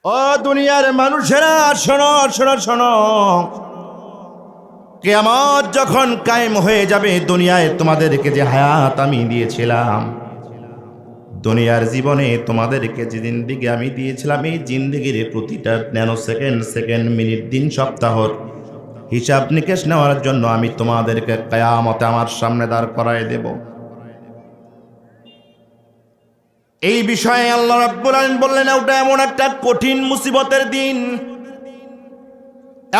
ও দুনিয়ার মানুষেরা শোনো শোনো শোনো, কিয়ামত যখন কায়েম হয়ে যাবে, দুনিয়ায় তোমাদেরকে যে হায়াত আমি দিয়েছিলাম, দুনিয়ার জীবনে তোমাদেরকে যে জিন্দেগি আমি দিয়েছিলাম, এই জিন্দেগির প্রতিটা ন্যানো সেকেন্ড সেকেন্ড মিনিট দিন সপ্তাহর হিসাব নিকেশ নেওয়ার জন্য আমি তোমাদেরকে কিয়ামতে আমার সামনে দাঁড় করায় দেব। এই বিষয়ে আল্লাহ রাব্বুল আলামিন বললেন, ওটা এমন একটা কঠিন মুসিবতের দিন,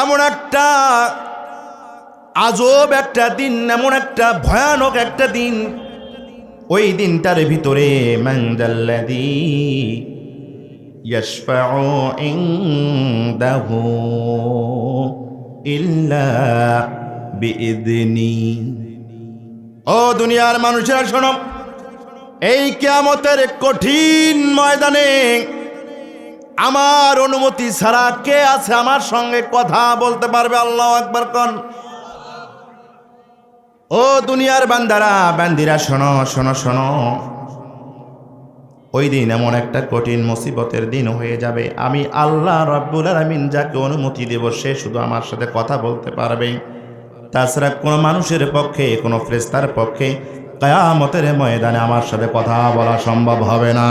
এমন একটা আজব একটা দিন, এমন একটা ভয়ানক একটা দিন। ওই দিনটার ভিতরে মান যাল্লাযী ইয়াশফাউ ইনদাহু ইল্লা বিইযনি। ও দুনিয়ার মানুষেরা শোনো, এই কিয়ামতের কঠিন ময়দানে আমার অনুমতি ছাড়া কে আছে আমার সঙ্গে কথা বলতে পারবে? আল্লাহু আকবার কোন। ও দুনিয়ার বান্দারা বান্দিরা শোনো শোনো শোনো, ওই দিন এমন একটা কঠিন মুসিবতের দিন হয়ে যাবে, আমি আল্লাহ রাব্বুল আলামিন যাকে অনুমতি দেব সে শুধু আমার সাথে কথা বলতে পারবে। তাছাড়া কোনো মানুষের পক্ষে, কোনো ফেরেশতার পক্ষে কিয়ামতের ময়দানে আমার সাথে কথা বলা সম্ভব হবে না।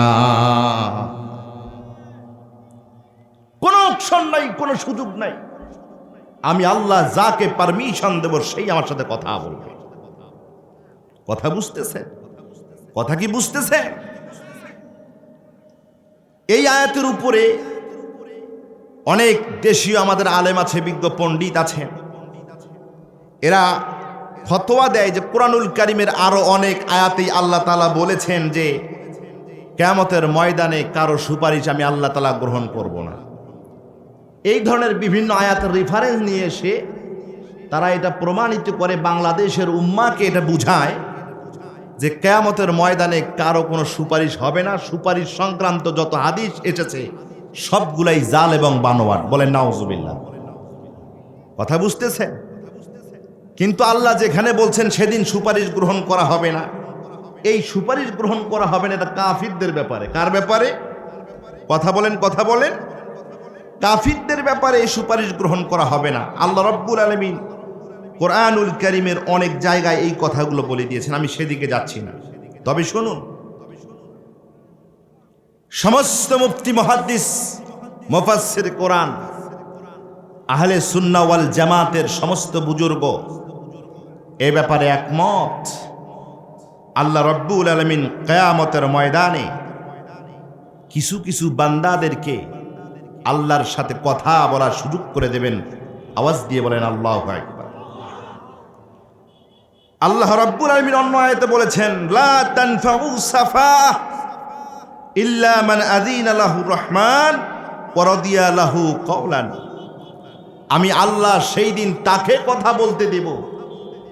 কোনো অপশন নাই, কোনো সুযোগ নাই। আমি আল্লাহ যাকে পারমিশন দেব সেই আমার সাথে কথা বলবে। কথা বুঝতেছে? কথা কি বুঝতেছে? এই আয়াতের উপরে অনেক দেশীয় আমাদের আলেম আছে, বিজ্ঞ পণ্ডিত আছে, এরা ফতোয়া দেয় যে কোরআনুল কারীমের আরো অনেক আয়াতেই আল্লাহ তাআলা বলেছেন যে কিয়ামতের ময়দানে কারো সুপারিশ আমি আল্লাহ তাআলা গ্রহণ করব না। এই ধরনের বিভিন্ন আয়াতের রেফারেন্স নিয়ে এসে তারা এটা প্রমাণিত করে, বাংলাদেশের উম্মাকে এটা বুঝায় যে কিয়ামতের ময়দানে কারো কোনো সুপারিশ হবে না। সুপারিশ সংক্রান্ত যত হাদিস এসেছে সবগুলাই জাল এবং বানোয়াট। বলেন নাউজুবিল্লাহ। কথা বুঝতেছে? কিন্তু আল্লাহ যেখানে বলছেন সেদিন সুপারিশ গ্রহণ করা হবে না, এই সুপারিশ গ্রহণ করা হবে না, এটা কাফিরদের ব্যাপারে। কার ব্যাপারে? কথা বলেন, কথা বলেন। কাফিরদের ব্যাপারে এই সুপারিশ গ্রহণ করা হবে না। আল্লাহ রাব্বুল আলামিন কোরআনুল কারীমের অনেক জায়গায় এই কথাগুলো বলে দিয়েছেন, আমি সেদিকে যাচ্ছি না। তবে শুনুন, সমস্ত মুফতি, মুহাদ্দিস, মুফাসসির কোরআন, আহলে সুন্নাহ ওয়াল জামাতের সমস্ত বুজুর্গ এই ব্যাপারে একমত। আল্লাহ রাব্বুল আলামিন কিয়ামতের ময়দানে কিছু কিছু বান্দাদেরকে আল্লাহর সাথে কথা বলার সুযোগ করে দেবেন। আওয়াজ দিয়ে বলেন আল্লাহু আকবার। আল্লাহ রাব্বুল আলামিন অন্য আয়াতে বলেছেন, লা তানফাউ সাফাহ ইল্লা মান আযিনা লাহুর রহমান ওয়া রাদিয়া লাহু কওলান। আমি আল্লাহ সেই দিন তাকে কথা বলতে দেব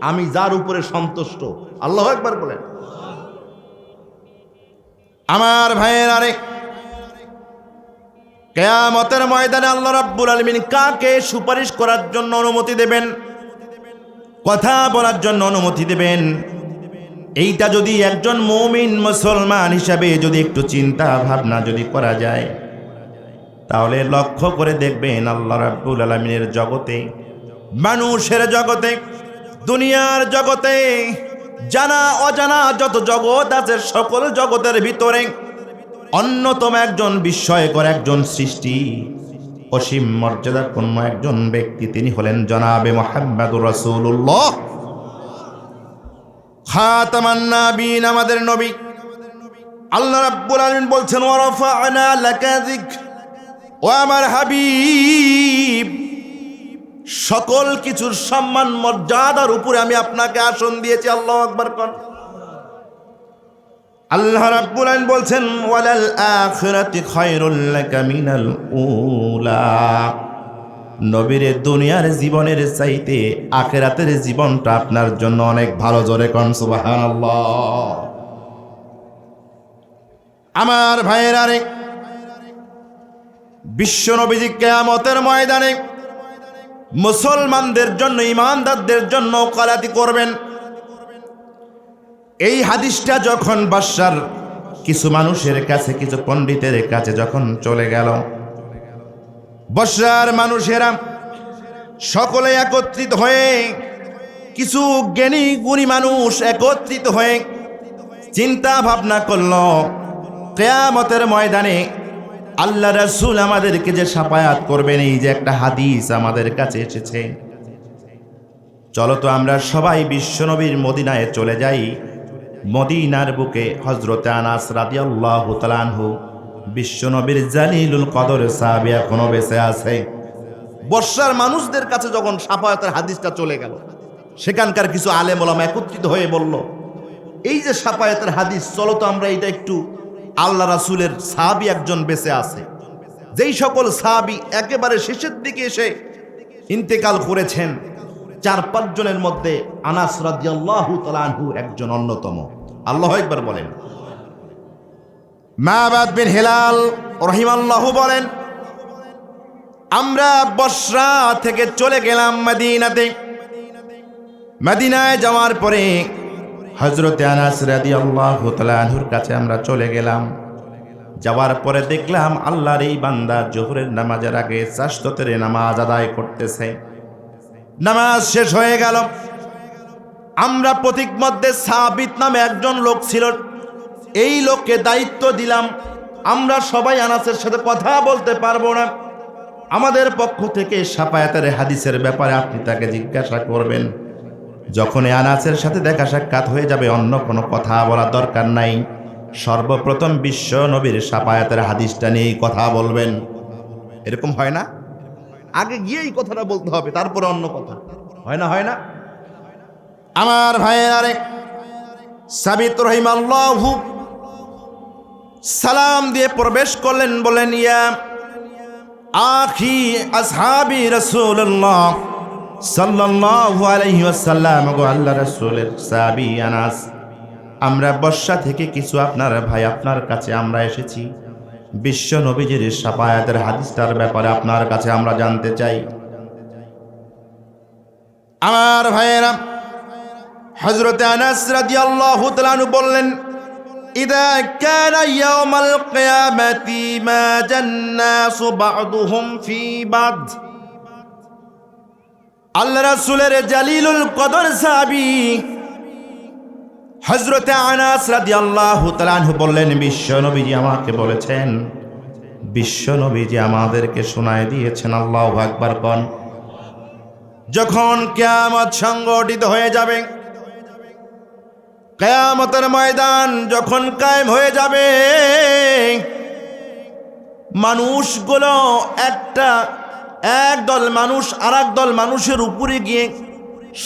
আমি যার উপরে সন্তুষ্ট। আল্লাহু আকবার বলেন। আমার ভাইয়ের আরে, কিয়ামতের ময়দানে আল্লাহ রাব্বুল আলামিন কাকে সুপারিশ করার জন্য অনুমতি দেবেন, কথা বলার জন্য অনুমতি দেবেন, এইটা যদি একজন মুমিন মুসলমান হিসাবে যদি একটু চিন্তা ভাবনা যদি করা যায়, তাহলে লক্ষ্য করে দেখবেন আল্লাহ রাব্বুল আলামিনের জগতে, মানুষের জগতে, দুনিয়ার জগতে, জানা অজানা যত জগৎ আছে সকল জগতের ভিতরে অন্যতম একজন বিস্ময়কর একজন সৃষ্টি, অসীম মর্যাদাপূর্ণ একজন ব্যক্তি, তিনি হলেন জনাবে মুহাম্মদুর রাসূলুল্লাহ খাতামান নাবিয়িন, আমাদের নবী। আল্লাহ রাব্বুল আলামিন বলছেন, ওয়া রাফা'না লাকা যিকর, ও আমার হাবিব, সকল কিছুর সম্মান মর্যাদার উপরে আমি আপনাকে আসন দিয়েছি। আল্লাহু আকবার কোন। আল্লাহ রাব্বুল আলামিন বলছেন, ওয়ালাল আখিরাতি খায়রুল লাকা মিনাল উলা। নবীর দুনিয়ার জীবনের চাইতে আখিরাতের জীবনটা আপনার জন্য অনেক ভালো। জোরে কোন সুবহানাল্লাহ। আমার ভাইয়েরা রে, বিশ্ব নবীজি কিয়ামতের ময়দানে মুসলমানদের জন্য, ঈমানদারদের জন্য ওকালতি করবেন। এই হাদিসটা যখন বাদশার কিছু মানুষের কাছে, কিছু পণ্ডিতের কাছে যখন চলে গেল, বসরার মানুষেরা সকলে একত্রিত হয়ে, কিছু জ্ঞানী গুণী মানুষ একত্রিত হয়ে চিন্তা ভাবনা করল, কিয়ামতের ময়দানে আল্লাহ রাসূল আমাদেরকে যে শাফায়াত করবেন, এই যে একটা হাদিস আমাদের কাছে এসেছে, চলো তো আমরা সবাই বিশ্বনবীর মদিনায় চলে যাই। মদিনার বুকে হযরতে আনাস রাদিয়াল্লাহু তাআলা আনহু, বিশ্বনবীর জালিলুল কদর সাহাবী, এখনো বেঁচে আছে। বর্ষার মানুষদের কাছে যখন শাফায়াতের হাদিসটা চলে গেল, সেখানকার কিছু আলেম ওলামা একত্রিত হয়ে বলল, এই যে শাফায়াতের হাদিস, চলো তো আমরা এটা একটু, আল্লাহ রাসূলের সাহাবী একজন বেঁচে আছে, যেই সকল সাহাবী একেবারে শেষের দিকে এসে ইন্তেকাল করেছেন, 4-5 জনের মধ্যে আনাস রাদিয়াল্লাহু তাআলা আনহু একজন অন্যতম। আল্লাহু আকবার বলেন। মাবাদ বিন হিলাল রাহিমাল্লাহু বলেন, আমরা বসরা থেকে চলে গেলাম মদিনাতে। মদিনায় যাওয়ার পরে হযরতে আনাস রাদিয়াল্লাহু তাআলা আনহুর কাছে আমরা চলে গেলাম। যাওয়ার পরে দেখলাম আল্লাহর এই বান্দা জোহরের নামাজের আগে চাশততের নামাজ আদায় করতেছে। নামাজ শেষ হয়ে গেল। আমরা প্রতীক মধ্যে সাবিত নামে একজন লোক ছিল, এই লোককে দায়িত্ব দিলাম, আমরা সবাই আনাসের সাথে কথা বলতে পারবো না, আমাদের পক্ষ থেকে শাফায়াতের হাদিসের ব্যাপারে আপনি তাকে জিজ্ঞাসা করবেন। যখন আনাসের সাথে দেখা সাক্ষাৎ হয়ে যাবে, অন্য কোনো কথা বলার দরকার নাই, সর্বপ্রথম বিশ্ব নবীর শাফায়াতের হাদিসটা নিয়েই কথা বলবেন। এরকম হয় না? আগে গিয়ে এই কথাটা বলতে হবে, তারপরে অন্য কথা। হয় না? হয় না? আমার ভাইয়েরা, সাবিত রাহিমাল্লাহু সালাম দিয়ে প্রবেশ করলেন, বলেন, ইয়া আখি আসহাবি রাসূলুল্লাহ সাল্লাল্লাহু আলাইহি ওয়াসাল্লাম, গো আল্লাহ রাসূলের সাহাবী আনাস, আমরা বর্ষা থেকে কিছু আপনার ভাই আপনার কাছে আমরা এসেছি, বিশ্ব নবীজির শাফায়াতের হাদিসটার ব্যাপারে আপনার কাছে আমরা জানতে চাই। আমার ভাইয়েরা, হযরতে আনাস রাদিয়াল্লাহু তাআলা আনহু বললেন, ইদা কানা ইয়াউমাল কিয়ামাতি মা জান্নাসু বা'দুহুম ফি বা'দ। আল্লাহ রাসূলের জালিলুল কদর সাহাবী হযরতে আনাস রাদিয়াল্লাহু তাআলা আনহু বললেন, বিশ্ব নবীজি আমাকে বলেছেন, বিশ্ব নবীজি আমাদেরকে শোনায় দিয়েছেন, আল্লাহু আকবার কোন, যখন কিয়ামত সংগঠিত হয়ে যাবে, কিয়ামতের ময়দান যখন কায়েম হয়ে যাবে, মানুষগুলো একদল মানুষ আরেক দল মানুষের উপরে গিয়ে,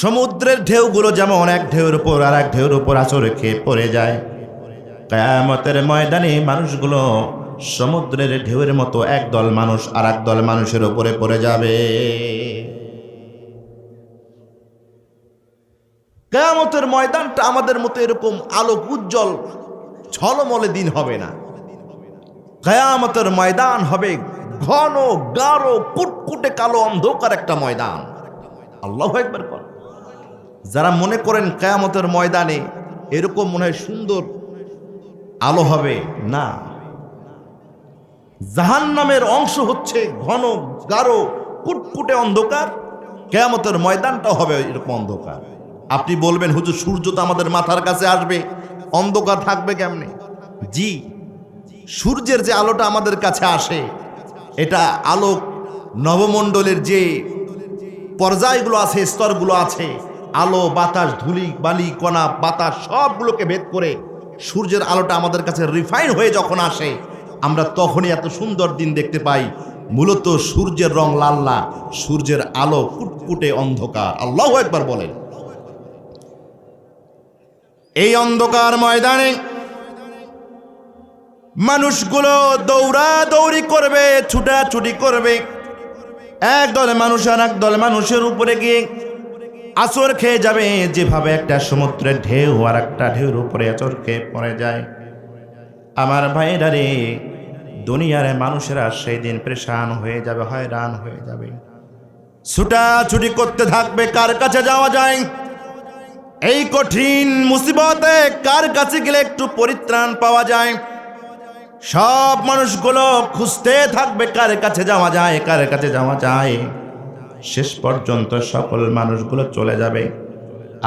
সমুদ্রের ঢেউগুলো যেমন এক ঢেউর উপর আর এক ঢেউর উপর আছড়ে খেয়ে পড়ে যায়, কিয়ামতের ময়দানে মানুষগুলো সমুদ্রের ঢেউয়ের মতো একদল মানুষ আর একদল মানুষের উপরে পড়ে যাবে। কিয়ামতের ময়দানটা আমাদের মতো এরকম আলোক উজ্জ্বল ঝলমলে দিন হবে না। কিয়ামতের ময়দান হবে ঘন গাঢ় কুটকুটে কালো অন্ধকার একটা ময়দান। আল্লাহু আকবার বলেন। যারা মনে করেন কিয়ামতের ময়দানে এরকম মনে হয় সুন্দর আলো হবে, না, জাহান্নামের অংশ হচ্ছে ঘন গাঢ় কুটকুটে অন্ধকার, কিয়ামতের ময়দানটাও হবে এরকম অন্ধকার। আপনি বলবেন, হুজুর সূর্য তো আমাদের মাথার কাছে আসবে, অন্ধকার থাকবে কেমনে? জি, সূর্যের যে আলোটা আমাদের কাছে আসে, এটা আলোক নবমণ্ডলের যে পর্যায়গুলো আছে, স্তরগুলো আছে, আলো বাতাস ধূলি বালি কণা বাতাস সবগুলোকে ভেদ করে সূর্যের আলোটা আমাদের কাছে রিফাইন হয়ে যখন আসে, আমরা তখনই এত সুন্দর দিন দেখতে পাই। মূলত সূর্যের রং লাল না, সূর্যের আলো কুটকুটে অন্ধকার। আল্লাহু আকবার বলেন। এই অন্ধকার ময়দানে মানুষগুলো দৌড়াদৌড়ি করবে, ছুটাছুটি করবে, একদল মানুষ আর একদল মানুষের উপরে গিয়ে আছর খেয়ে যাবে, যেভাবে একটা সমুদ্রের ঢেউ আর একটা ঢেউর উপরে আছর খেয়ে পড়ে যায়। আমার ভাইরা রে, দুনিয়ার মানুষেরা সেই দিন পেরেশান হয়ে যাবে, হয়রান হয়ে যাবে, ছুটাছুটি করতে থাকবে, কার কাছে যাওয়া যায়, এই কঠিন মুসিবতে কার কাছে গেলে একটু পরিত্রাণ পাওয়া যায়। সব মানুষগুলো খুঁজতে থাকবে কার কাছে যাওয়া যায়, কার কাছে যাওয়া যায়। শেষ পর্যন্ত সকল মানুষগুলো চলে যাবে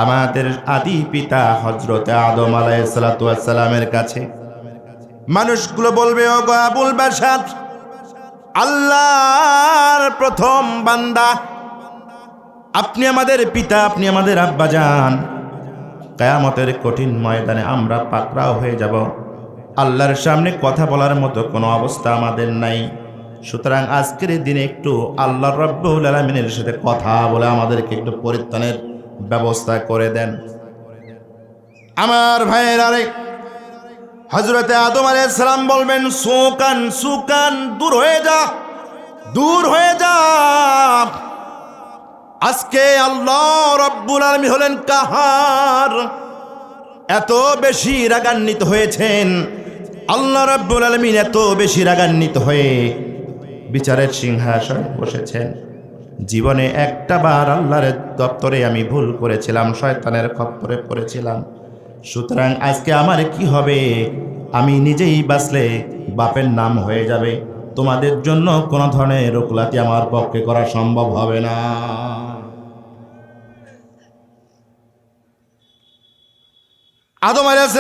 আমাদের আদি পিতা হযরত আদম আলাইহিস সালাতু ওয়াস সালামের কাছে। মানুষগুলো বলবে, ও গো আবুল বাশার, আল্লাহর প্রথম বান্দা, আপনি আমাদের পিতা, আপনি আমাদের আব্বাজান। কিয়ামতের কঠিন ময়দানে আমরা পাকড়াও হয়ে যাব, আল্লাহর সামনে কথা বলার মতো কোনো অবস্থা আমাদের নাই। সুতরাং আজকের দিনে একটু আল্লাহ রাব্বুল আলামিনের সাথে কথা বলে আমাদেরকে একটু পরিত্রাণের ব্যবস্থা করে দেন। আমার ভাইয়েরা রে, হযরতে আদম আলাইহিস সালাম বলবেন, সুকান সুকান, দূর হয়ে যা, দূর হয়ে যা। আজকে আল্লাহ রাব্বুল আলামিন হলেন কাহার, এত বেশি রাগান্বিত হয়েছেন। আল্লাহ রাব্বুল আলামিন এত বেশি রাগান্বিত হয়ে বিচারের সিংহাসনে বসেছেন। জীবনে একটা বার আল্লাহর দপ্তরে আমি ভুল করেছিলাম, শয়তানের খপ্পরে পড়েছিলাম। সুতরাং আজকে আমার কি হবে? আমি নিজেই বাঁচলে বাপের নাম হয়ে যাবে। তোমাদের জন্য কোনো ধরনের রোকলাতি আমার পক্ষে করা সম্ভব হবে না। আদম আলাইহিস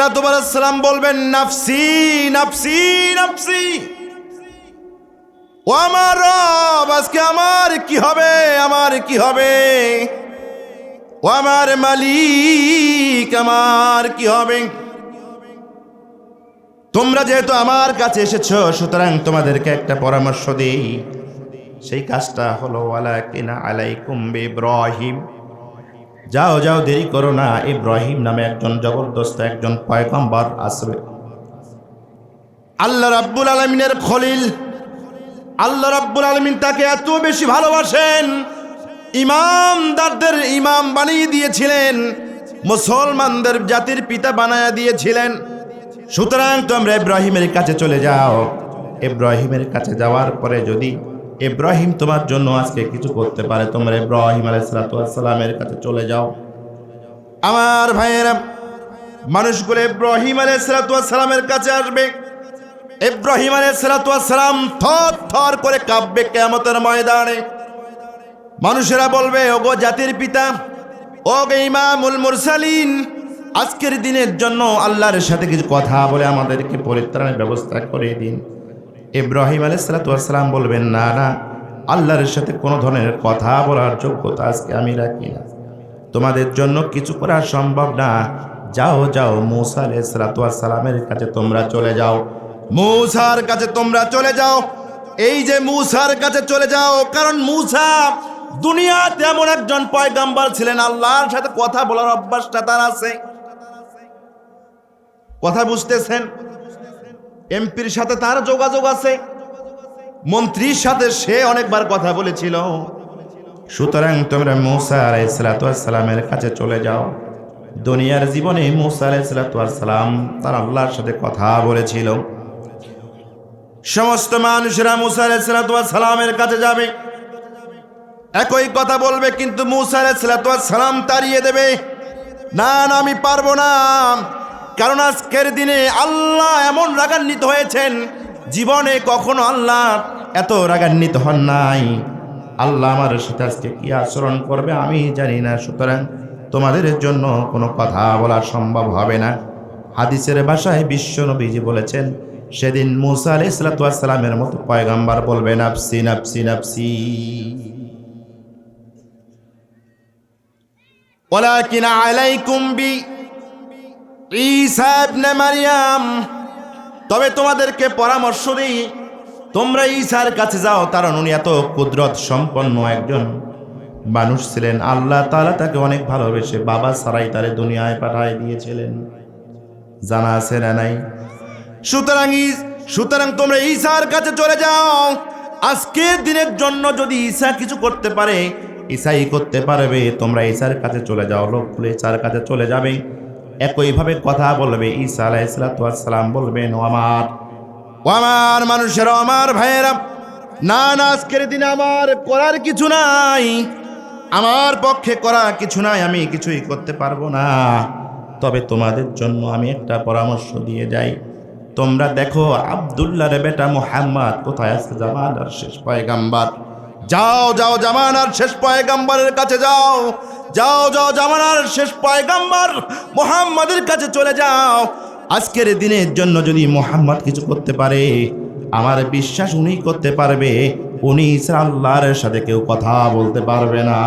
সালাম বলবেন, নাফসি নাফসি নাফসি, ও আমার রব, আজকে আমার কি হবে, আমার কি হবে? ও আমার মালিক, আমার কি হবে? তোমরা যেহেতু আমার কাছে এসেছো, সুতরাং তোমাদেরকে একটা পরামর্শ দেই। সেই কাজটা হলো, ওয়ালাকিন আলাইকুম বিইব্রাহিম, যাও যাও, দেরি করো না। ইব্রাহিম নামে একজন জবরদস্ত একজন পয়গম্বর আসবে, আল্লাহ রাব্বুল আলামিনের খলিল। আল্লাহ রাব্বুল আলামিন তাকে এত বেশি ভালোবাসেন, ইমামদারদের ইমাম বানিয়ে দিয়েছিলেন, মুসলমানদের জাতির পিতা বানায়া দিয়েছিলেন। সুতরাং তোমরা ইব্রাহিমের কাছে চলে যাও। ইব্রাহিমের কাছে যাওয়ার পরে যদি ইব্রাহিম তোমার জন্য আজকে কিছু করতে পারে, তোমরা ইব্রাহিম আলাইহিস সালামের কাছে চলে যাও। আমার ভাইয়েরা, মানুষগুলো ইব্রাহিম আলাইহিস সালামের কাছে আসবে। ইব্রাহিম আলাইহিস সালাম থর থর করে কাঁপবে কিয়ামতের ময়দানে। মানুষেরা বলবে, ওগো জাতির পিতা, ওগো ইমামুল মুরসালিন, আজকের দিনের জন্য আল্লাহর সাথে কিছু কথা বলে আমাদেরকে পরিত্রাণের ব্যবস্থা করে দিন। ইব্রাহিম আলাইহিস সালাম বলবেন, না না, আল্লাহর সাথে কোনো ধরনের কথা বলার যোগ্যতা আজকে আমি রাখি না, তোমাদের জন্য কিছু করা সম্ভব না। যাও যাও, মূসা আলাইহিস সালামের কাছে তোমরা চলে যাও, মূসার কাছে তোমরা চলে যাও। এই যে মূসার কাছে চলে যাও, কারণ মূসা দুনিয়াতে এমন একজন পয়গম্বর ছিলেন, আল্লাহর সাথে কথা বলার অভ্যাসটা তার আছে। কথা বুঝতেছেন? এমপির সাথে তার যোগাযোগ আছে, মন্ত্রীর সাথে সে অনেকবার কথা বলেছিল। সুতরাং তোমরা মূসা আলাইহিস সালামের কাছে চলে যাও। দুনিয়ার জীবনে মূসা আলাইহিস সালাম তার আল্লাহর সাথে কথা বলেছিল। সমস্ত মানুষেরা মূসা আলাইহিস সালামের কাছে যাবে, একই কথা বলবে, কিন্তু মূসা আলাইহিস সালাম তাড়িয়ে দেবে, না না, আমি পারবো না। কারণ আজকের দিনে আল্লাহ এমন রাগান্বিত হয়েছেন, জীবনে কখনো আল্লাহ এত রাগান্বিত হন নাই। আল্লাহ আমার সাথে আজকে কি আচরণ করবে আমি জানি না। সুতরাং তোমাদের জন্য কোনো কথা বলা সম্ভব হবে না। হাদিসের ভাষায় বিশ্ব নবীজি বলেছেন, সেদিন মূসা আলাইহিস সালামের মতো পয়গম্বর বলবে, নাফসি নাফসি নাফসি, ওয়ালাকিন আলাইকুম বি ঈসা ইবনে মারইয়াম, তবে তোমাদেরকে পরামর্শ দিই, তোমরা ঈসার কাছে যাও, কারণ উনি এত কুদরত সম্পন্ন একজন মানুষ ছিলেন। আল্লাহ তাআলা তাকে অনেক ভালোবেসে বাবা ছাড়াই তারে দুনিয়ায় পাঠিয়ে দিয়েছিলেন, জানা আছে না নাই? সুতরাং তোমরা ঈসার কাছে চলে যাও। আজকের দিনের জন্য যদি ঈসা কিছু করতে পারে, ঈসাই করতে পারবে। তোমরা ঈসার কাছে চলে যাও, লোকগুলো ঈসার কাছে চলে যাবে, একইভাবে কথা বলবে। ঈসা আলাইহিস সালাম বলবেন, ও আমার মানুষেরা, আমার ভাইয়েরা, না না, আজকের দিনে আমার করার কিছু নাই, আমার পক্ষে করা কিছু নাই, আমি কিছুই করতে পারবো না। তবে তোমাদের জন্য আমি একটা পরামর্শ দিয়ে যাই, তোমরা দেখো আব্দুল্লাহর বেটা মুহাম্মদ কোথায় আছে, জামানার শেষ পয়গাম্বর। যাও যাও জামানার শেষ পয়গাম্বরের কাছে যাও, যাও যাও জামানার শেষ পয়গাম্বর মুহাম্মাদের কাছে চলে যাও। আজকের দিনের জন্য যদি মুহাম্মদ কিছু করতে পারে, আমার বিশ্বাস উনি করতে পারবে, উনি ছাড়া আল্লাহর সাথে কেউ কথা বলতে পারবে না।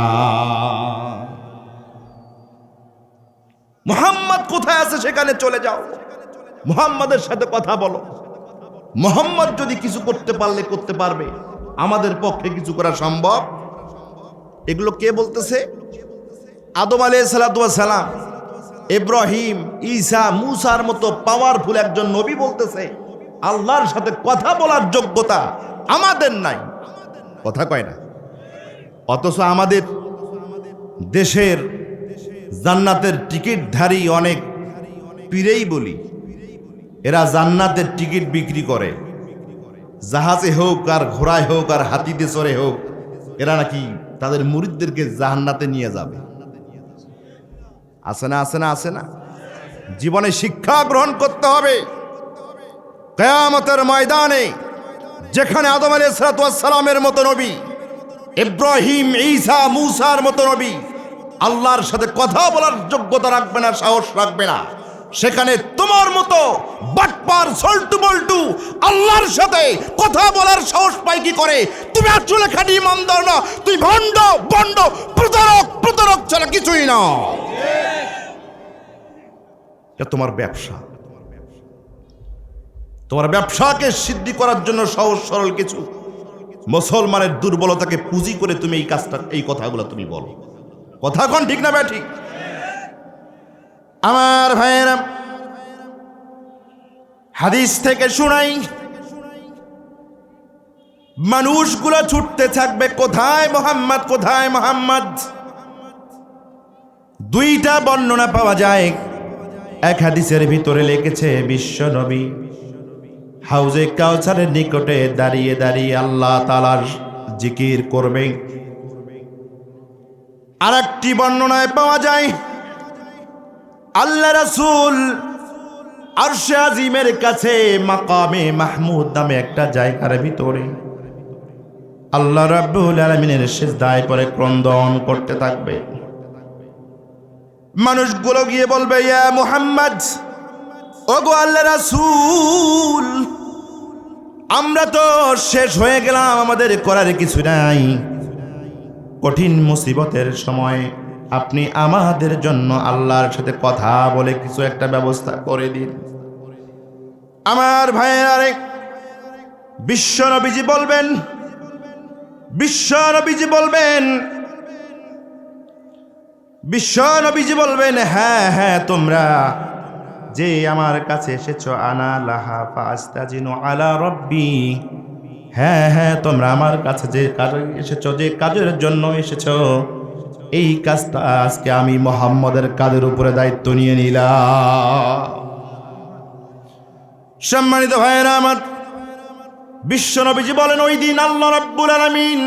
মুহাম্মদ কোথায় আছে সেখানে চলে যাও, মুহাম্মাদের সাথে কথা বলো। মুহাম্মদ যদি কিছু করতে পারলে করতে পারবে, আমাদের পক্ষে কিছু করা সম্ভব? এগুলো কে বলতেছে? আদম আলাইহিস সালাম, ইব্রাহিম, ঈসা, মুসার মতো পাওয়ারফুল একজন নবী বলতেছে আল্লাহর সাথে কথা বলার যোগ্যতা আমাদের নাই। কথা কয় না? অথচ আমাদের দেশের জান্নাতের টিকিটধারী অনেক পীরেই বলি, এরা জান্নাতের টিকিট বিক্রি করে, জাহাজে হোক আর ঘোড়ায় হোক আর হাতিতে চড়ে হোক, এরা নাকি তাদের মুরিদদেরকে জান্নাতে নিয়ে যাবে। আছে না, আছে না, আছে না? জীবনে শিক্ষা গ্রহণ করতে হবে। কিয়ামতের ময়দানে যেখানে আদম আলাইহিস সালামের মতো নবী, ইব্রাহিম, ঈসা, মুসার মতো নবী আল্লাহর সাথে কথা বলার যোগ্যতা রাখবে না, সাহস রাখবে না, সেখানে তোমার মতো বাটপার সল্টু বল্টু আল্লাহর সাথে কথা বলার সাহস পাই কি করে? তুমি আসলে খাঁটি ইমানদার না, তুই ভণ্ড ভণ্ড প্রতারক, প্রতারক ছাড়া কিছুই না। এটা তোমার ব্যবসা, তোমার ব্যবসাকে সিদ্ধি করার জন্য সহজ সরল কিছু মুসলমানের দুর্বলতাকে পুঁজি করে তুমি এই কাজটা, এই কথাগুলো তুমি বলো। কথা কোন ঠিক না ঠিক? আমার ভাইয়েরা, হাদিস থেকে শুনাই, মানুষগুলো ছুটতে থাকবে কোথায় মুহাম্মদ, কোথায় মুহাম্মদ। দুইটা বর্ণনা পাওয়া যায়। এক হাদিসের ভিতরে লিখেছে বিশ্ব নবী হাউজে কাউসারের নিকটে দাঁড়িয়ে দাঁড়িয়ে আল্লাহ তাআলার জিকির করবে। আর একটি বর্ণনায় পাওয়া যায় আল্লাহ রাসূল আরশে আজিমের কাছে মাকামে মাহমুদ নামে একটা জায়গার ভিতরে আল্লাহ রাব্বুল আলামিনের সিজদায় পড়ে ক্রন্দন করতে থাকবে। মানুষগুলো গিয়ে বলবে, ইয়া মুহাম্মদ, ওগো আল্লাহ রাসূল, আমরা তো শেষ হয়ে গেলাম, আমাদের করার কিছু নাই, কঠিন মুসিবতের সময় আপনি আমাদের জন্য আল্লাহর সাথে কথা বলে কিছু একটা ব্যবস্থা করে দিন। আমার ভাইয়েরা, বিশ্ব নবীজি বলবেন, বিশ্ব নবীজি বলবেন, বিশ্ব নবীজি বলবেন, হ্যাঁ হ্যাঁ, তোমরা যে আমার কাছে এসেছো, আনা লাহা ফাস্তাজিনু আলা রব্বি, হ্যাঁ হ্যাঁ, তোমরা আমার কাছে যে কাজে এসেছো, যে কাজের জন্য এসেছো, এই কাজটা আজকে আমি মুহাম্মদের কাঁধের উপরে দায়িত্ব নিয়ে নিলাম। সম্মানিত ভাইয়েরা আমার, বিশ্ব নবীজি বলেন, ওই দিন আল্লাহ রাব্বুল আলামিন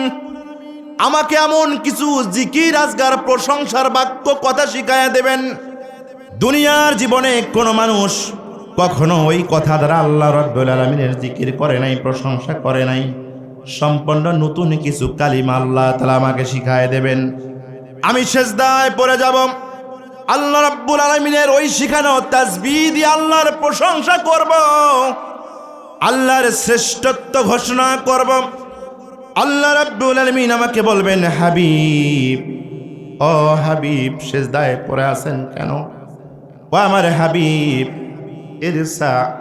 আমাকে এমন কিছু জিকির, আজগার, প্রশংসার বাক্য, কথা শিখায়া দেবেন, দুনিয়ার জীবনে কোনো মানুষ কখনো ওই কথা দ্বারা আল্লাহ রাব্বুল আলামিনের জিকির করে নাই, প্রশংসা করে নাই। সম্পূর্ণ নতুন কিছু কালিমা আল্লাহ তাআলা আমাকে শিখায় দেবেন। আমি সিজদায় পড়ে যাব, আল্লাহ রাব্বুল আলামিনের ওই শিখানো তাসবিহ দিয়ে আল্লাহর প্রশংসা করব, আল্লাহর শ্রেষ্ঠত্ব ঘোষণা করব। আল্লাহ রাব্বুল আলামিন আমাকে বলবেন, হাবিব, ও হাবিব, সিজদায় পড়ে আছেন কেন? ও আমার হাবিব,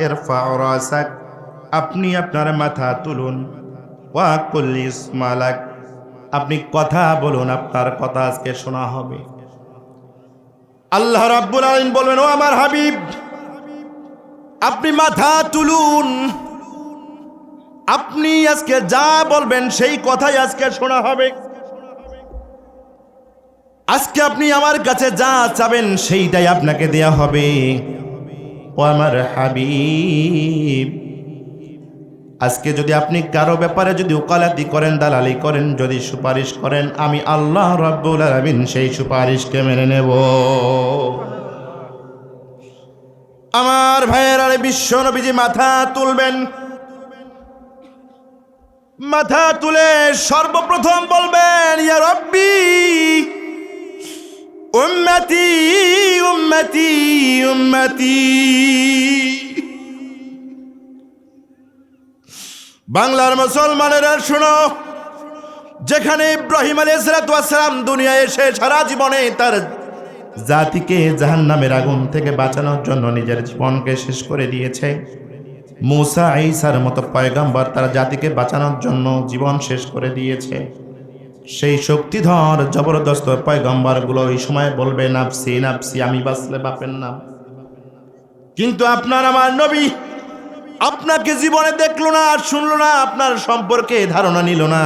ইরফা রাসাক, আপনি আপনার মাথা তুলুন, ওয়া কুল ইসমালাক, আপনি কথা বলুন, আপনার কথা আজকে শোনা হবে। আল্লাহ রাব্বুল আলামিন বলবেন, ও আমার হাবিব, আপনি মাথা তুলুন, আপনি আজকে যা বলবেন সেই কথাই আজকে শোনা হবে। আজকে আপনি আমার কাছে যা চাবেন সেইটাই আপনাকে দেয়া হবে। ও আমার হাবিব, আজকে যদি আপনি কারো ব্যাপারে যদি ওকালতি করেন, দালালি করেন, যদি সুপারিশ করেন, আমি আল্লাহ রাব্বুল আলামিন সেই সুপারিশকে মেনে নেব। আমার ভাইয়েরা, বিশ্ব নবীজি মাথা তুলবেন। মাথা তুলে সর্বপ্রথম বলবেন, ইয়া রব্বি উম্মতি উম্মতি উম্মতি। বাংলার মুসলমানেরা শোনো, যেখানে ইব্রাহিম আলাইহিস সালাম দুনিয়ায় এসে সারা জীবনে তার জাতিকে জাহান্নামের আগুন থেকে বাঁচানোর জন্য নিজের জীবনকে শেষ করে দিয়েছে, মুসা ঈসার মতো পয়গম্বর তার জাতিকে বাঁচানোর জন্য জীবন শেষ করে দিয়েছে, সেই শক্তিধর জবরদস্ত পয়গম্বরগুলো এই সময় বলবে নাফসি নাফসি, আমি বাঁচলে বাপের নাম। কিন্তু আপনার আমার নবী আপনাকে জীবনে দেখলো না, শুনলো না, আপনার সম্পর্কে ধারণা নিল না।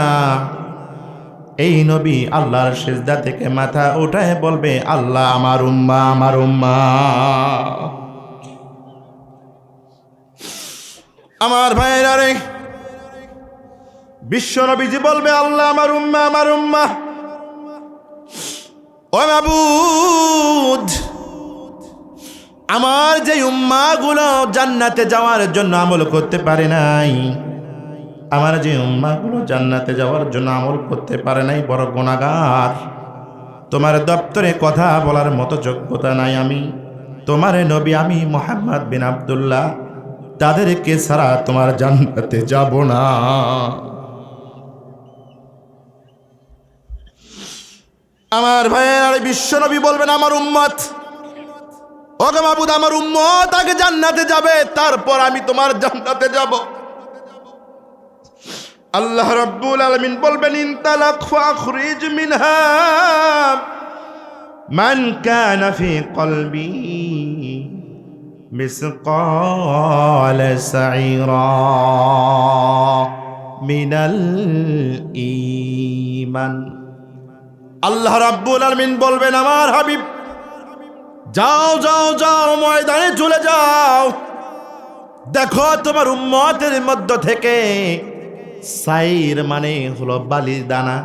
এই নবী আল্লাহর সিজদা থেকে মাথা উঠায় বলবে, আল্লাহ আমার উম্মাহ আমার উম্মাহ। আমার ভাইয়েরা রে, বিশ্ব নবীজি বলবে, আল্লাহ আমার উম্মাহ আমার উম্মাহ। ও মাবুদ, আমার যে উম্মাহগুলো জান্নাতে যাওয়ার জন্য আমল করতে পারে নাই, আমার যে উম্মাহগুলো জান্নাতে যাওয়ার জন্য আমল করতে পারে নাই, বড় গুনাহগার, তোমার দপ্তরে কথা বলার মতো যোগ্যতা নাই আমি, তোমার নবী আমি মুহাম্মদ বিন আব্দুল্লাহ, তাদেরকে ছাড়া তোমার জান্নাতে যাব না। আমার ভাইয়ের বিশ্ব নবী বলবেন, আমার উম্মত, ওগো মাবুদ আমার উম্মত আগে জান্নাতে যাবে, তারপর আমি তোমার জান্নাতে যাব। আল্লাহ রাব্বুল আলামিন বলবেন, ইনতালাক ফাখরিজ মিনহা মান কানা ফি কলবি মিসকাল সাইরা মিনাল ঈমান। আল্লাহ রাব্বুল আলামিন বলবেন, আমার হাবিব যাও যাও যাও, ময়দানে চলে যাও, দেখো তোমার উম্মতের মধ্য থেকে সাইর মানে হলো বালির দানা,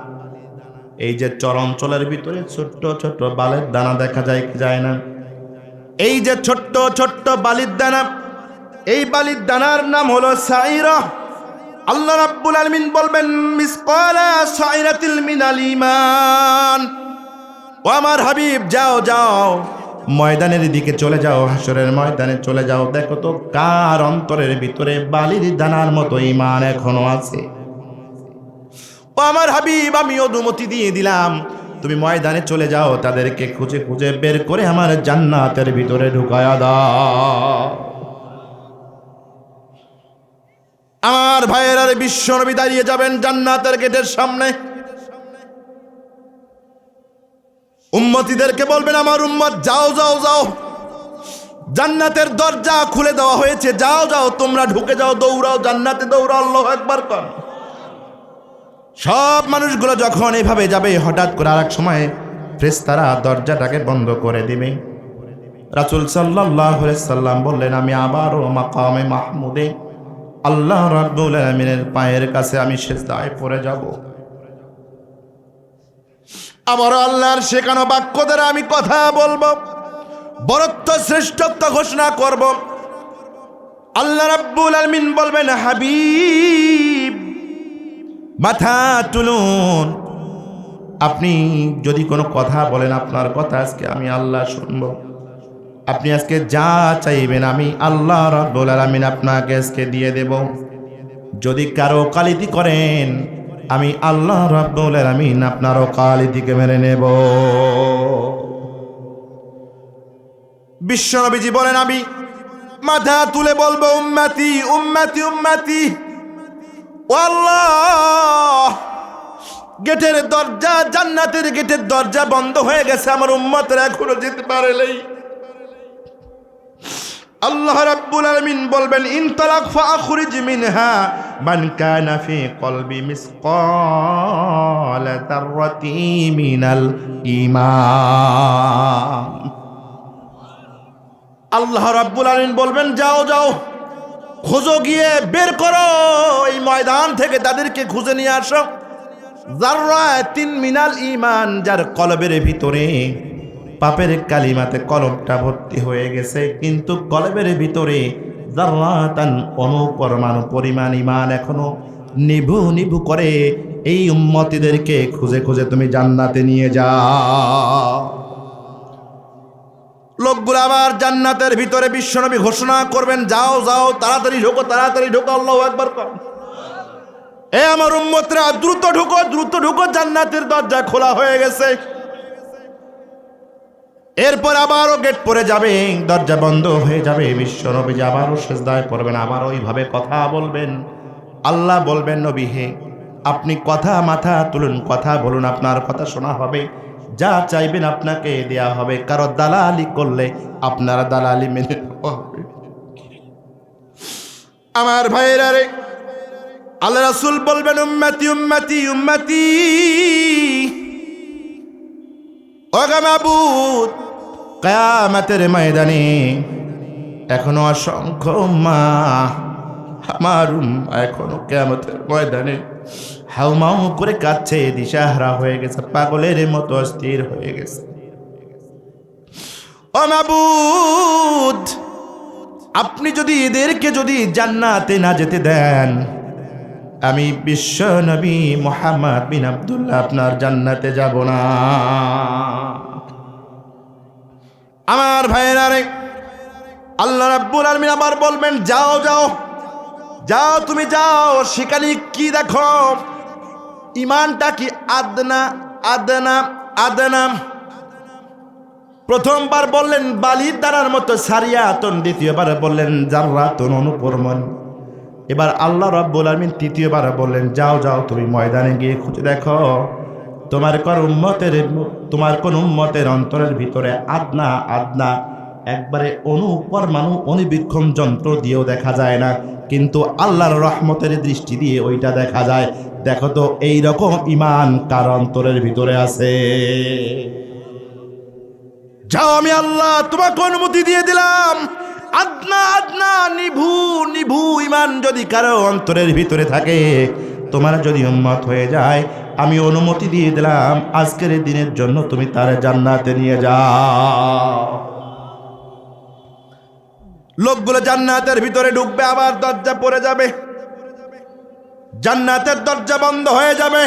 এই যে চরাঞ্চলের ভিতরে ছোট্ট ছোট্ট বালির দানা দেখা যায় কি যায় না, এই যে ছোট্ট ছোট্ট বালির দানা, এই বালির দানার নাম হলো সাইরা। আল্লাহ রাব্বুল আলামিন বলবেন, মিসকালা সাইরাতিল মিনাল ঈমান। ও আমার হাবিব যাও যাও, ময়দানের দিকে চলে যাও, হাসরের ময়দানে চলে যাও, দেখো তো কার অন্তরের ভিতরে বালির দানার মতো ঈমান এখনো আছে। ও আমার হাবিব, আমি অনুমতি দিয়ে দিলাম, তুমি ময়দানে চলে যাও, তাদেরকে খুঁজে খুঁজে বের করে আমার জান্নাতের ভিতরে ঢুকায়া দাও। আমার ভাইয়েরা, বিশ্ব নবী দাঁড়িয়ে যাবেন জান্নাতের গেটের সামনে, উম্মতিদেরকে বলবেন, আমার উম্মত যাও যাও যাও, জান্নাতের দরজা খুলে দেওয়া হয়েছে, যাও যাও তোমরা ঢুকে যাও, দৌড়াও জান্নাতে দৌড়াও, আল্লাহু আকবার কর। সব মানুষগুলো যখন এভাবে যাবে, হঠাৎ করে আরেক সময় ফেরেশতারা দরজাটাকে বন্ধ করে দিবে। রাসূল সাল্লাল্লাহু আলাইহি সাল্লাম বললেন, আমি আবারও মাকামে মাহমুদে আল্লাহ রাব্বুল আলামিনের পায়ের কাছে আমি সিজদায় পড়ে যাব, আবার আল্লাহর শেখানো বাক্য দ্বারা আমি কথা বলবো, বরত্ব শ্রেষ্ঠত্ব ঘোষণা করব। আল্লাহ রাব্বুল আলামিন বলবেন, হাবিব মাথা তুলুন, আপনি যদি কোনো কথা বলেন, আপনার কথা আজকে আমি আল্লাহ শুনব, আপনি আজকে যা চাইবেন আমি আল্লাহ রাব্বুল আলামিন আপনাকে আজকে দিয়ে দেব। যদি কারো ওকালতি করেন, আমি আল্লাহ রাব্বুল আলামিন আপনার ওকালতিকে মেনে নেব। বিশ্ব নবীজি বলেন, আমি মাথা তুলে বলবো, উম্মতি উম্মতি উম্মতি। ও আল্লাহ, গেটের দরজা, জান্নাতের গেটের দরজা বন্ধ হয়ে গেছে, আমার উম্মতরা এখনো যেতে পারে নাই। আল্লাহ রাব্বুল আলামিন বলবেন, ইনতালাক ফাখরিজ মিনহা মান কানা ফি কলবি মিসকাল যাররাতি মিনাল ঈমান। আল্লাহ রাব্বুল আলামিন বলবেন, যাও যাও, খোঁজো, গিয়ে বের করো, এই ময়দান থেকে তাদেরকে খুঁজে নিয়ে আসো, যাররাতিন মিনাল ঈমান, যার কলবের ভিতরে পাপের কালিমাতে কলবটা ভর্তি হয়ে গেছে, কিন্তু কলবের ভিতরে যাররাতান অনুপরমাণু পরিমাণ ঈমান এখনো নিভু নিভু করে। এই উম্মতিদেরকে খুঁজে খুঁজে তুমি জান্নাতে নিয়ে যাও। লোকগুলো আবার জান্নাতের ভিতরে বিশ্বনবী ঘোষণা করবেন, যাও যাও, তাড়াতাড়ি ঢোকো, তাড়াতাড়ি ঢোকো, আল্লাহু আকবার কর। এ আমার উম্মতরা, দ্রুত ঢোকো, দ্রুত ঢোকো, জান্নাতের দরজা খোলা হয়ে গেছে। এরপর আবারও গেট পড়ে যাবে, দরজা বন্ধ হয়ে যাবে, বিশ্বনবী আবারও সিজদায় পড়বেন, আবার ওইভাবে কথা বলবেন। আল্লাহ বলবেন, নবী হে, আপনি কথা মাথা তুলুন, কথা বলুন, আপনার কথা শোনা হবে, যা চাইবেন আপনাকে দেয়া হবে। কারো দালালি করলে আপনারা দালালি মেনে নেওয়া হবে। আমার ভাইয়েরা রে, আল্লাহ রাসূল বলবেন, উম্মতি উম্মতি উম্মতি, ও গো মাবুদ, কিয়ামতের ময়দানে এখনো অসংখ্য উম্মাহ, আমার উম্মাহ এখনো কিয়ামতের ময়দানে হাউমাউ করে কাঁদছে, দিশাহারা হয়ে গেছে, পাগলের মতো অস্থির হয়ে গেছে। ও মাবুদ, আপনি যদি এদেরকে যদি জান্নাতে না যেতে দেন, আমি বিশ্ব নবী মুহাম্মদ বিন আব্দুল্লাহ আপনার জান্নাতে যাব না। আমার ভাইয়েরা রে, আল্লাহ রাব্বুল আলামিন আবার বলবেন, যাও যাও যাও, তুমি যাও, সেখানে কি দেখো? ইমানটা কি আদনা আদনা আদনা। প্রথমবার বললেন বালির দানার মতো সারিয়াতুন, দ্বিতীয়বার বললেন জাররাতুন অনুপরমান। এবার আল্লাহ রাব্বুল আলামিন তৃতীয়বার বললেন, যাও যাও, তুমি ময়দানে গিয়ে খুঁজে দেখো, তোমার কোন উম্মতের অন্তরের ভিতরে আদনা আদনা একবারে অনুপরমাণু অণুবীক্ষণ যন্ত্র দিয়েও দেখা যায় না, কিন্তু আল্লাহর রহমতের দৃষ্টি দিয়ে ওইটা দেখা যায়। দেখো তো এই রকম ঈমান কার অন্তরের ভিতরে আছে। যাও, আমি আল্লাহ তোমাকে অনুমতি দিয়ে দিলাম, আদনা আদনা নিভু নিভু ঈমান যদি কারো অন্তরের ভিতরে থাকে, তোমার যদি উম্মত হয়ে যায়, আমি অনুমতি দিয়ে দিলাম, আজকের দিনের জন্য তুমি তার জান্নাতে নিয়ে যাও। লোকগুলো জান্নাতের ভিতরে ঢুকবে, আবার দরজা পড়ে যাবে, জান্নাতের দরজা বন্ধ হয়ে যাবে।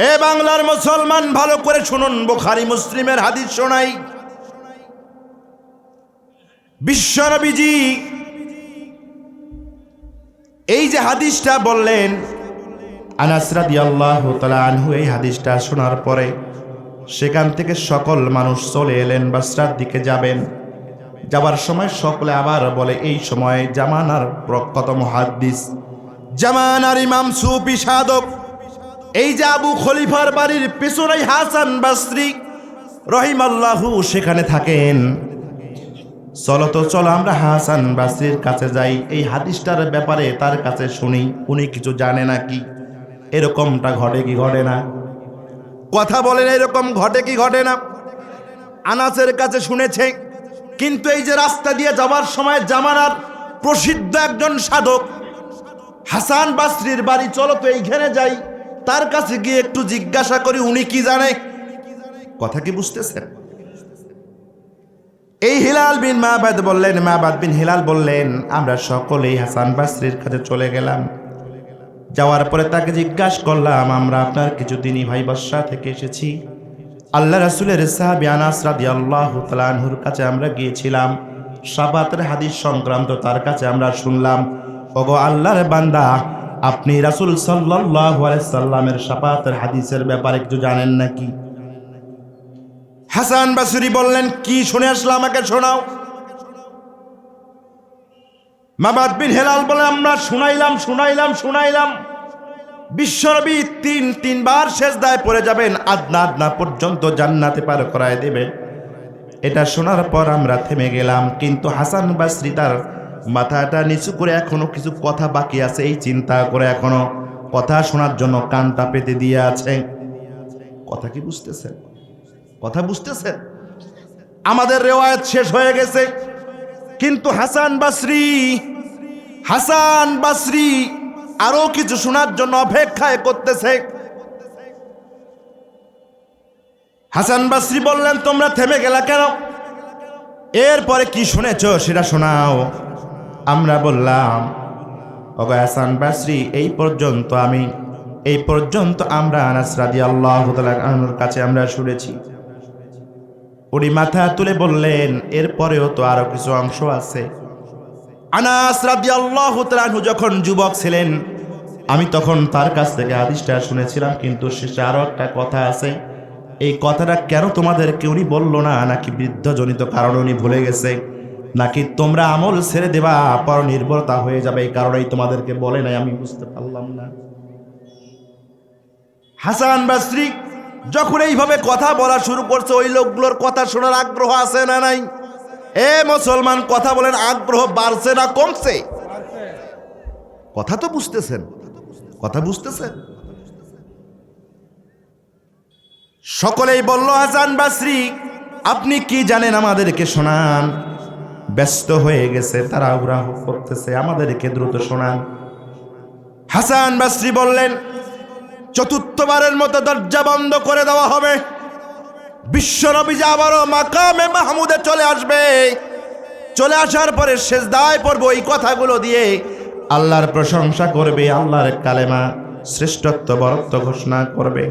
এ বাংলার মুসলমান, ভালো করে শুনুন, বুখারী মুসলিমের হাদিস শোনাই। বিশ্বনবীজি এই যে হাদিসটা বললেন, আনাস রাদিয়াল্লাহু তাআলা আনহু এই হাদিসটা শোনার পরে সেখান থেকে সকল মানুষ চলে এলেন, বাসরার দিকে যাবেন। যাবার সময় সকলে আবার বলে, এই সময় জামানার প্রখ্যাত মুহাদ্দিস, জামানার ইমাম সুফি সাধক, এই যে আবু খলিফার বাড়ির পেছনেই হাসান বসরি রহিমাল্লাহু সেখানে থাকেন। চলো তো, চলো আমরা হাসান বসরির কাছে যাই, এই হাদিসটার ব্যাপারে তার কাছে শুনি, উনি কিছু জানে নাকি, এরকমটা ঘটে কি ঘটে না? কথা বলেন, এরকম ঘটে কি ঘটে না? আনাসের কাছে শুনেছে, কিন্তু এই যে রাস্তা দিয়ে যাওয়ার সময় জামানার প্রসিদ্ধ একজন সাধক হাসান বসরির বাড়ি, চলো তো এইখানে যাই, তার কাছে গিয়ে একটু জিজ্ঞাসা করি উনি কি জানে। কথা কি বুঝতেছেন? এই হিলাল বিন মাবাদ বললেন, মাবাদ বিন হিলাল বললেন, আমরা সকলেই হাসান বসরির কাছে চলে গেলাম। যাওয়ার পরে তাকে জিজ্ঞাসা করলাম, আমরা আপনার কিছুদিনই ভাই বাসা থেকে এসেছি, আল্লাহ রাসূলের সাহাবী আনাস রাদিয়াল্লাহু তাআলা আনহুর কাছে আমরা গিয়েছিলাম, শাফাতের হাদিস সংক্রান্ত তার কাছে আমরা শুনলাম। ওগো আল্লাহর বান্দা, আপনি রাসূল সাল্লাল্লাহু আলাইহি সাল্লামের শাফাতের হাদিসের ব্যাপারে কিছু জানেন নাকি? হাসান বসরি বললেন, কি শুনে আসলাম, আমাকে শোনাও। মাবাদ বিন হিলাল বলে, আমরা শুনাইলাম। বিশ্বনবী তিনবার সেজদায় পড়ে যাবেন, আদনা আদনা পর্যন্ত জান্নাতে পার করায় দেবেন। এটা শোনার পর আমরা থেমে গেলাম, কিন্তু হাসান বসরি তার মাথাটা নিচু করে এখনো কিছু কথা বাকি আছে এই চিন্তা করে এখনো কথা শোনার জন্য কানটা পেতে দিয়ে আছে। কথা কি বুঝতেছেন? কথা বুঝতেছেন? আমাদের রিওয়ায়াত শেষ হয়ে গেছে, কিন্তু হাসান বসরি আরো কিছু শোনার জন্য অপেক্ষায় করতেছে। হাসান বসরি বললেন, তোমরা থেমে গেলা কেন? এরপরে কি শুনেছ সেটা শোনাও। আমরা বললাম, ওগো হাসান বসরি, এই পর্যন্ত আমরা আনাস রাদিয়াল্লাহু তাআলা আনহুর কাছে আমরা শুনেছি। উনি মাথা তুলে বললেন, এরপরেও তো আরো কিছু অংশ আছে। আনাস রাদিয়াল্লাহু তাআলা আনহু যখন যুবক ছিলেন, আমি তখন তার কাছ থেকে হাদিসটা শুনেছিলাম, কিন্তু শেষে আরো একটা কথা আছে। এই কথাটা কেন তোমাদেরকে উনি বলল না? নাকি বৃদ্ধজনিত কারণে উনি ভুলে গেছে, নাকি তোমরা আমল ছেড়ে দেবা, পর নির্ভরতা হয়ে যাবে, এই কারণেই তোমাদেরকে বলে নাই, আমি বুঝতে পারলাম না। হাসান বসরি যখন এইভাবে কথা বলা শুরু করছে, ওই লোকগুলোর কথা শোনার আগ্রহ আছে না নাই? এ মুসলমান, কথা বলেন, আগ্রহ বাড়ছে না কমছে? কথা তো বুঝতেছেন, কথা বুঝতেছেন? সকলেই বলল, হাসান বসরি আপনি কি জানেন, আমাদেরকে শোনান। ব্যস্ত হয়ে গেছে, তারা উড়াহ করতেছে, আমাদেরকে দ্রুত শোনান। হাসান বসরি বললেন, চতুর্থবারের মতো দরজা বন্ধ করে দেওয়া হবে। বিশ্বনবী আবারও মাকামে মাহমুদে চলে আসবে। চলে আসার পরে সেজদায় পড়বে, এই কথাগুলো দিয়ে আল্লাহর প্রশংসা করবে, আল্লাহর কালেমা শ্রেষ্ঠত্ব বরত্ব ঘোষণা করবে।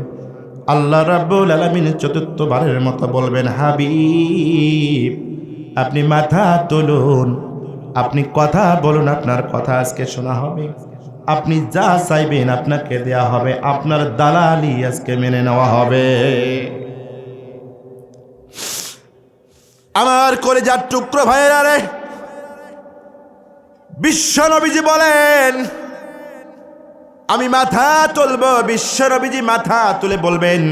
আল্লাহ রাব্বুল আলামিন চতুর্থবারের মতো বলবেন, হাবিব আপনি মাথা তুলুন, আপনি কথা বলুন, আপনার কথা আজকে শোনা হবে, আপনি যা চাইবেন আপনাকে দেয়া হবে, আপনার দালালি আজকে মেনে নেওয়া হবে। আমার কলিজার টুকরো ভাইয়েরা রে, বিশ্বনবীজি বলেন, আমি মাথা তুলব। বিশ্বনবীজি মাথা তুলে বলবেন,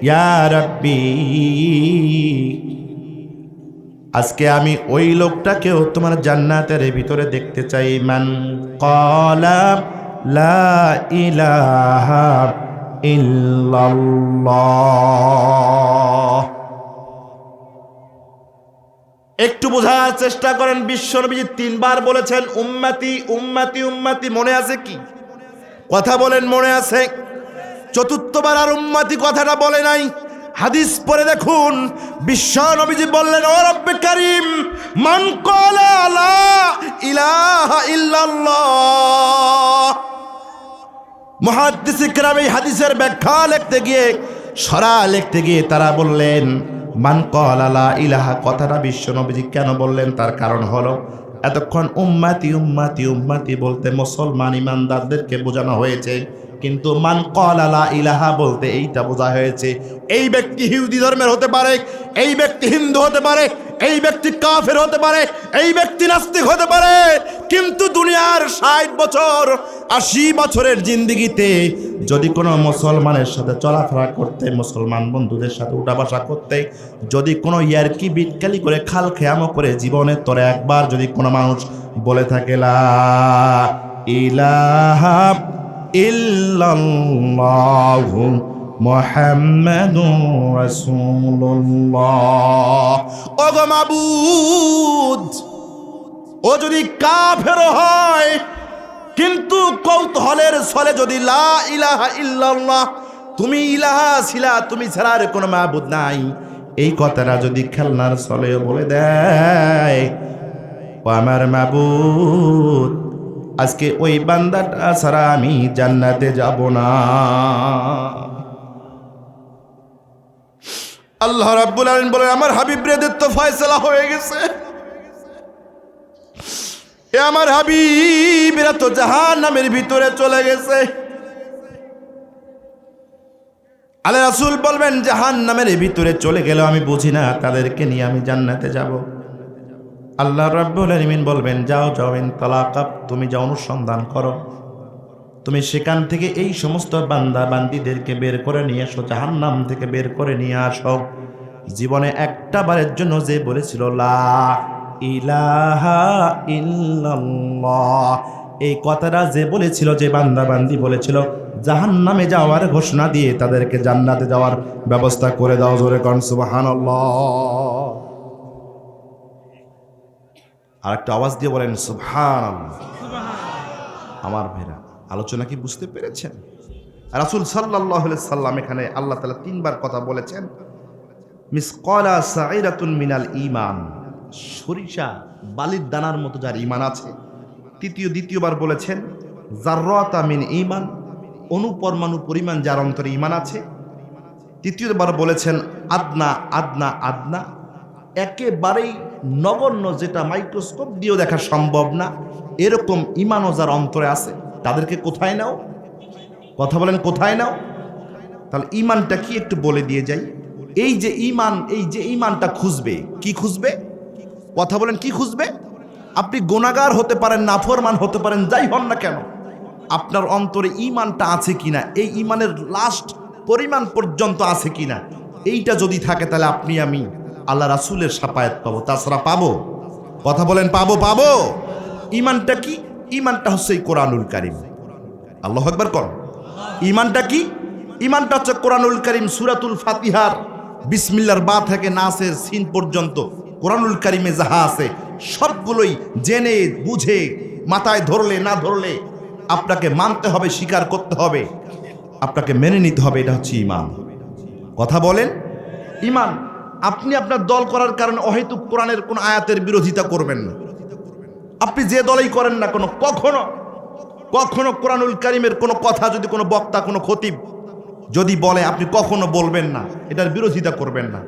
ইয়া রাব্বি, আজকে আমি ওই লোকটাকেও তোমার জান্নাতের ভিতরে দেখতে চাই। মান ক্বালা লা ইলাহা ইল্লাল্লাহ। একটু বোঝার চেষ্টা করেন, বিশ্বনবীজি 3 বার বলেছেন উম্মতি উম্মতি উম্মতি, মনে আছে কি? কথা বলেন, মনে আছে? চতুর্থবার আর উম্মতি কথাটা বলে নাই। হাদিস পড়ে দেখুন, বিশ্বনবীজি বললেন, ও রব্বে কারীম, মান ক্বালা লা ইলাহা ইল্লাল্লাহ। মুহাদ্দিস ইকরাম এই হাদিসের ব্যাখ্যা লিখতে গিয়ে, সরা লিখতে গিয়ে তারা বললেন, মান ক্বালা লা ইলাহা কথাটা বিশ্বনবীজি কেন বললেন? তার কারণ হলো, এতক্ষণ উম্মতি উম্মতি উম্মতি বলতে মুসলমান ইমানদারদেরকে বোঝানো হয়েছে, কিন্তু মান ক্বালা লা ইলাহা বলতে এইটা বোঝা হয়েছে, এই ব্যক্তি ইহুদি ধর্মের হতে পারে, এই ব্যক্তি হিন্দু হতে পারে, এই ব্যক্তি কাফের হতে পারে, এই ব্যক্তি নাস্তিক হতে পারে, কিন্তু দুনিয়ার 60 বছর 80 বছরের জিন্দেগিতে যদি কোনো মুসলমানের সাথে চলাফেরা করতে, মুসলমান বন্ধুদের সাথে উঠা বসা করতে, যদি কোনো ইয়ারকি বিটকালি করে খাল খেয়ামো করে জীবনের তরে একবার যদি কোনো মানুষ বলে থাকে লা ইলাহা ইল্লাল্লাহু মুহাম্মাদুর রাসূলুল্লাহ, ওগো মাবুদ, ও যদি কাফের হয় কিন্তু কৌতূহলের ছলে যদি লা ইলাহা ইল্লাল্লাহ, তুমি ইলাহা ছিলা, তুমি ছাড়া আর কোনো মাবুদ নাই, এই কথাটা যদি খেলনার ছলে বলে দেয়, ও আমার মাবুদ, আজকে ওই বান্দাটা ছাড়া আমি জান্নাতে যাব না। আল্লাহ রাব্বুল আলামিন বলেন, আমার হাবিব রে, তো ফয়সালা হয়ে গেছে। এ আমার হাবিবেরা তো জাহান্নামের ভিতরে চলে গেছে। আল্লাহ রাসূল বলবেন, জাহান্নামের ভিতরে চলে গেল, আমি বুঝি না, তাদেরকে নিয়ে আমি জান্নাতে যাব। আল্লাহ রাব্বুল আলামিন বলবেন, যাও যাও, ইনতালাকাব, তুমি যা অনুসন্ধান করো, তুমি সেখান থেকে এই সমস্ত বান্দা বান্দীদেরকে বের করে নিয়ে আসো, জাহান্নাম থেকে বের করে নিয়ে আসো। জীবনে একটা বারের জন্য যে বলেছিল লা ইলাহা ইল্লাল্লাহ, এই কথাটা যে বলেছিল, যে বান্দা বান্দি বলেছিল, জাহান্নামে যাওয়ার ঘোষণা দিয়ে তাদেরকে জান্নাতে যাওয়ার ব্যবস্থা করে দাও। জোরে কোন সুবহানাল্লাহ। আর একটা আওয়াজ দিয়ে বলেন সুবহানাল্লাহ। আমার ভাইরা, আলোচনা কি বুঝতে পেরেছেন? রাসূল সাল্লাল্লাহু আলাইহি সাল্লাম এখানে আল্লাহ তাআলা 3 বার কথা বলেছেন, মিসকালা সাইরাতুন মিনাল ঈমান, সরিষা বালির দানার মতো যার ঈমান আছে। দ্বিতীয়বার বলেছেন যাররাতা মিন ঈমান, অনুপরমাণু পরিমাণ যার অন্তরে ঈমান আছে। তৃতীয়বার বলেছেন আদনা আদনা আদনা, একেবারেই নগণ্য, যেটা মাইক্রোস্কোপ দিয়েও দেখা সম্ভব না, এরকম ঈমানও যার অন্তরে আছে, তাদেরকে কোথায় নাও? কথা বলেন, কোথায় নাও? তাহলে ঈমানটা কি একটু বলে দিয়ে যাই। এই যে ঈমানটা খুঁজবে, কি খুঁজবে? কথা বলেন, কি খুঁজবে? আপনি গুনাহগার হতে পারেন, নাফরমান হতে পারেন, যাই হন না কেন, আপনার অন্তরে ঈমানটা আছে কিনা, এই ঈমানের লাস্ট পরিমাণ পর্যন্ত আছে কিনা, এইটা যদি থাকে তাহলে আপনি আমি আল্লাহ রাসূলের শাফায়াত পাবো, তাছাড়া পাবো? কথা বলেন, পাবো? ঈমানটা কি? ঈমানটা হচ্ছে এই কোরআনুল কারীম। আল্লাহু আকবার কর। ঈমানটা কি? ঈমানটা হচ্ছে কোরআনুল কারীম। সূরাতুল ফাতিহার বিসমিল্লাহর বা থেকে নাসের সিন পর্যন্ত কোরআনুল কারীমে যাহা আছে সবগুলোই জেনে বুঝে মাথায় ধরলে না ধরলে আপনাকে মানতে হবে, স্বীকার করতে হবে, আপনাকে মেনে নিতে হবে। এটা হচ্ছে ঈমান। কথা বলেন, ঈমান। আপনি আপনার দল করার কারণে অহেতুক কোরআনের কোন আয়াতের বিরোধিতা করবেন না। আপনি যে দলই করেন না কোনো, কখনো কোরআনুল কারীমের কোনো কথা যদি কোনো বক্তা, কোনো খতিব যদি বলে, আপনি কখনো বলবেন না, এটার বিরোধিতা করবেন না।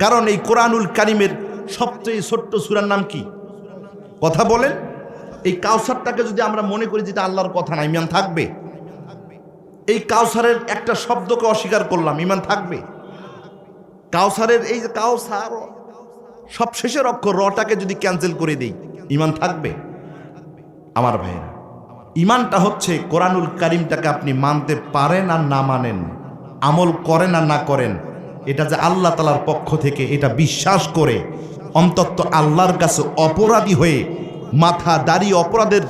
কারণ এই কোরআনুল কারীমের সবচেয়ে ছোট্ট সূরার নাম কি? কথা বলেন। এই কাউসারটাকে যদি আমরা মনে করি যেটা আল্লাহর কথা না, ঈমান থাকবে? এই কাউসারের একটা শব্দকে অস্বীকার করলাম, ঈমান থাকবে? কাউসারের এই যে কাউসার সব শেষের অক্ষর রটাকে যদি ক্যান্সেল করে দেই, ঈমান থাকবে? আমার ভাইয়েরা, ঈমানটা হচ্ছে কোরআনুল কারীমটাকে আপনি মানতে পারেন আর না মানেন, আমল করেন আর না করেন, এটা যে আল্লাহ তাআলার পক্ষ থেকে, এটা বিশ্বাস করে অন্তত আল্লাহর কাছে অপরাধী হয়ে মাথা দাঁড়িয়ে অপরাধের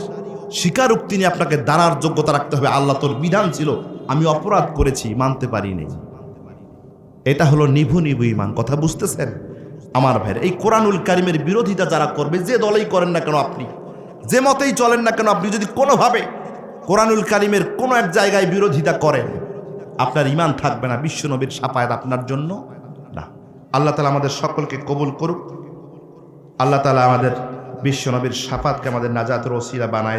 স্বীকারোক্তি নিয়ে আপনাকে দাঁড়ার যোগ্যতা রাখতে হবে। আল্লাহ তোর বিধান ছিল, আমি অপরাধ করেছি, মানতে পারিনি। এটা হলো নিভু ঈমান। কথা বুঝতেছেন আমার ভাইয়ের? এই কোরআনুল কারীমের বিরোধিতা যারা করবে, যে দলেই করেন না কেন, আপনি যে মতেই চলেন না কেন, আপনি যদি কোনোভাবে কোরআনুল কারীমের কোনো এক জায়গায় বিরোধিতা করেন, আপনার ঈমান থাকবে না, বিশ্বনবীর শাফায়াত আপনার জন্য না। আল্লাহ তাআলা আমাদের সকলকে কবুল করুক। আল্লাহ তাআলা আমাদের বিশ্বনবীর শাফায়াতকে আমাদের নাজাতের ওসিলা বানায়।